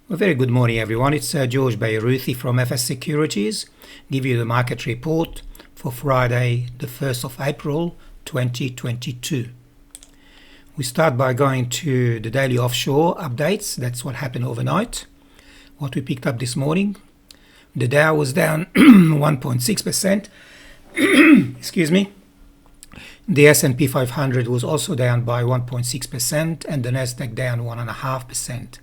A very good morning, everyone. It's George Bayruthi from FS Securities. Give you the market report for Friday, the 1st of April, 2022. We start by going to the daily offshore updates. That's what happened overnight. What we picked up this morning. The Dow was down 1.6%. Excuse me. The S&P 500 was also down by 1.6% and the Nasdaq down 1.5%.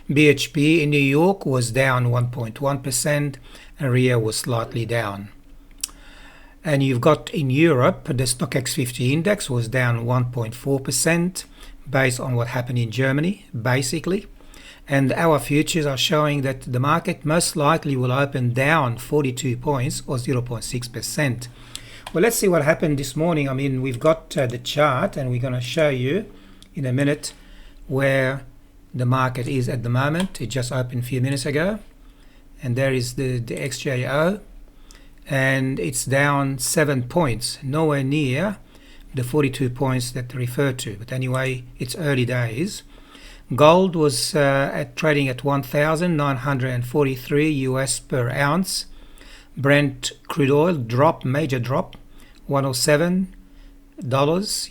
BHP in New York was down 1.1% and RIA was slightly down. And you've got in Europe, the Stoxx 50 index was down 1.4% based on what happened in Germany, basically. And our futures are showing that the market most likely will open down 42 points or 0.6%. Well, let's see what happened this morning. I mean, we've got the chart and we're going to show you in a minute where the market is at the moment. It just opened a few minutes ago, and there is the XJO, and it's down 7 points, nowhere near the 42 points that they refer to. But anyway, it's early days. Gold was trading at 1,943 US per ounce. Brent crude oil dropped, major drop, $107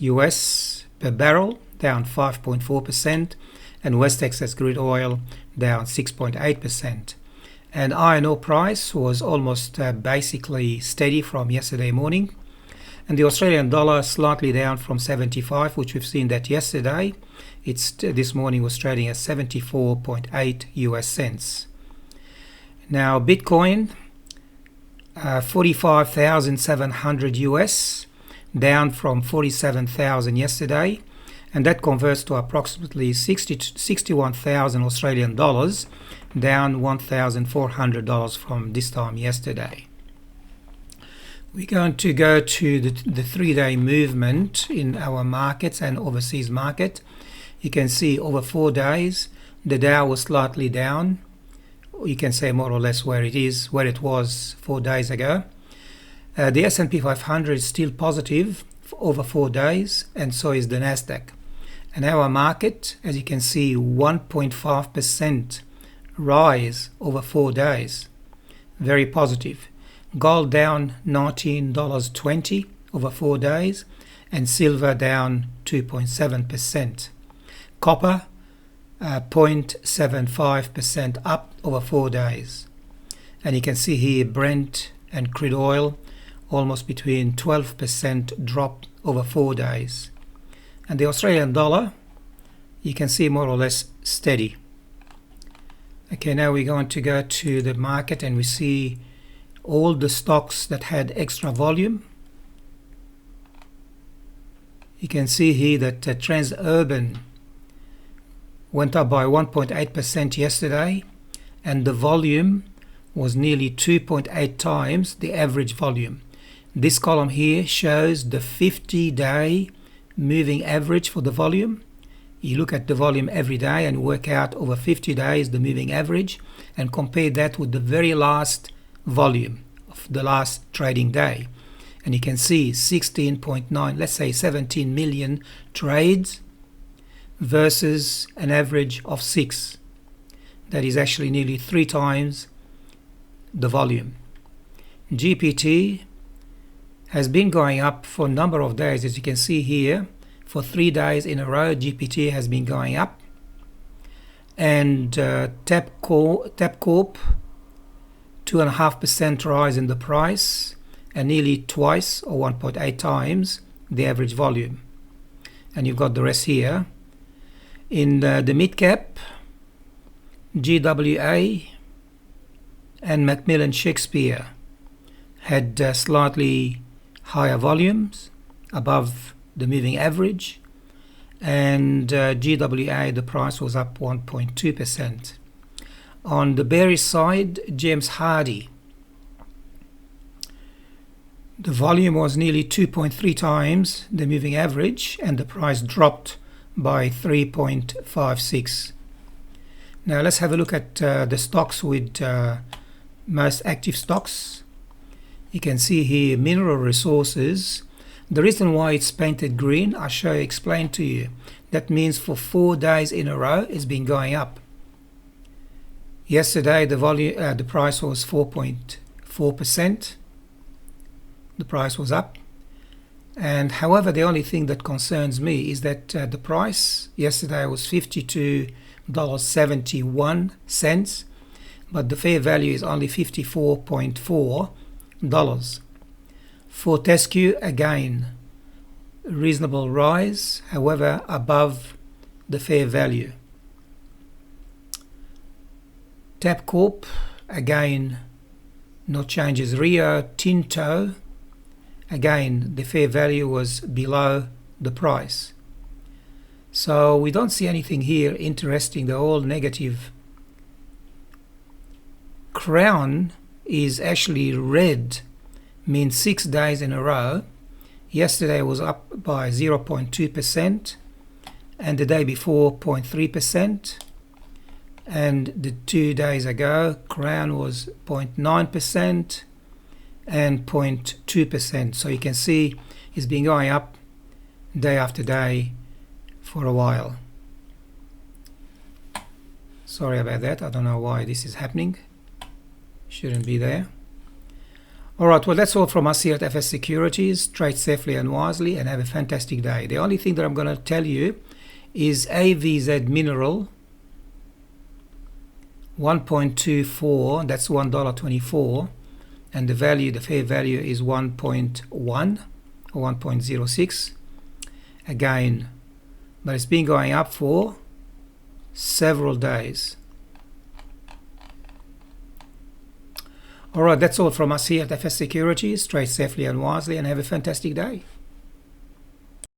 US per barrel, down 5.4%. And West Texas crude oil down 6.8%. And iron ore price was almost basically steady from yesterday morning. And the Australian dollar slightly down from 75, which we've seen that yesterday. This morning was trading at 74.8 US cents. Now Bitcoin, 45,700 US, down from 47,000 yesterday. And that converts to approximately 61,000 Australian dollars, down $1,400 from this time yesterday. We're going to go to the 3-day movement in our markets and overseas market. You can see over 4 days, the Dow was slightly down. You can say more or less where it was 4 days ago. The S&P 500 is still positive for over 4 days, and so is the Nasdaq. And our market, as you can see, 1.5% rise over 4 days. Very positive. Gold down $19.20 over 4 days, and silver down 2.7%. Copper 0.75% up over 4 days. And you can see here Brent and crude oil almost between 12% drop over 4 days. And the Australian dollar, you can see more or less steady. Okay, now we're going to go to the market and we see all the stocks that had extra volume. You can see here that Transurban went up by 1.8% yesterday, and the volume was nearly 2.8 times the average volume. This column here shows the 50-day moving average for the volume. You look at the volume every day and work out over 50 days the moving average and compare that with the very last volume of the last trading day. And you can see 16.9, let's say 17 million trades versus an average of 6. That is actually nearly 3 times the volume. GPT has been going up for a number of days. As you can see here, for 3 days in a row, GPT has been going up. And Tabcorp, 2.5% rise in the price, and nearly twice or 1.8 times the average volume. And you've got the rest here. In the mid-cap, GWA and Macmillan Shakespeare had slightly higher volumes above the moving average, and GWA, the price was up 1.2%. On the bearish side, James Hardie, the volume was nearly 2.3 times the moving average, and the price dropped by 3.56. Now let's have a look at the stocks with most active stocks. You can see here Mineral Resources. The reason why it's painted green, I shall explain to you. That means for 4 days in a row it's been going up. Yesterday the price was 4.4%. The price was up. And however, the only thing that concerns me is that the price yesterday was $52.71, but the fair value is only $54.4. Fortescue, again, reasonable rise, however above the fair value. Tabcorp, again, no changes. Rio Tinto, again, the fair value was below the price. So we don't see anything here interesting. They're all negative. Crown is actually red, means 6 days in a row. Yesterday was up by 0.2%, and the day before 0.3%, and the 2 days ago Crown was 0.9% and 0.2%. So you can see it's been going up day after day for a while. Sorry about that, I don't know why this is happening. Shouldn't be there. Alright, well, that's all from us here at FS Securities. Trade safely and wisely and have a fantastic day. The only thing that I'm going to tell you is AVZ Mineral 1.24, that's $1.24, and the value, the fair value is 1.1 or 1.06 again, but it's been going up for several days. Alright, that's all from us here at FS Securities. Trade safely and wisely and have a fantastic day.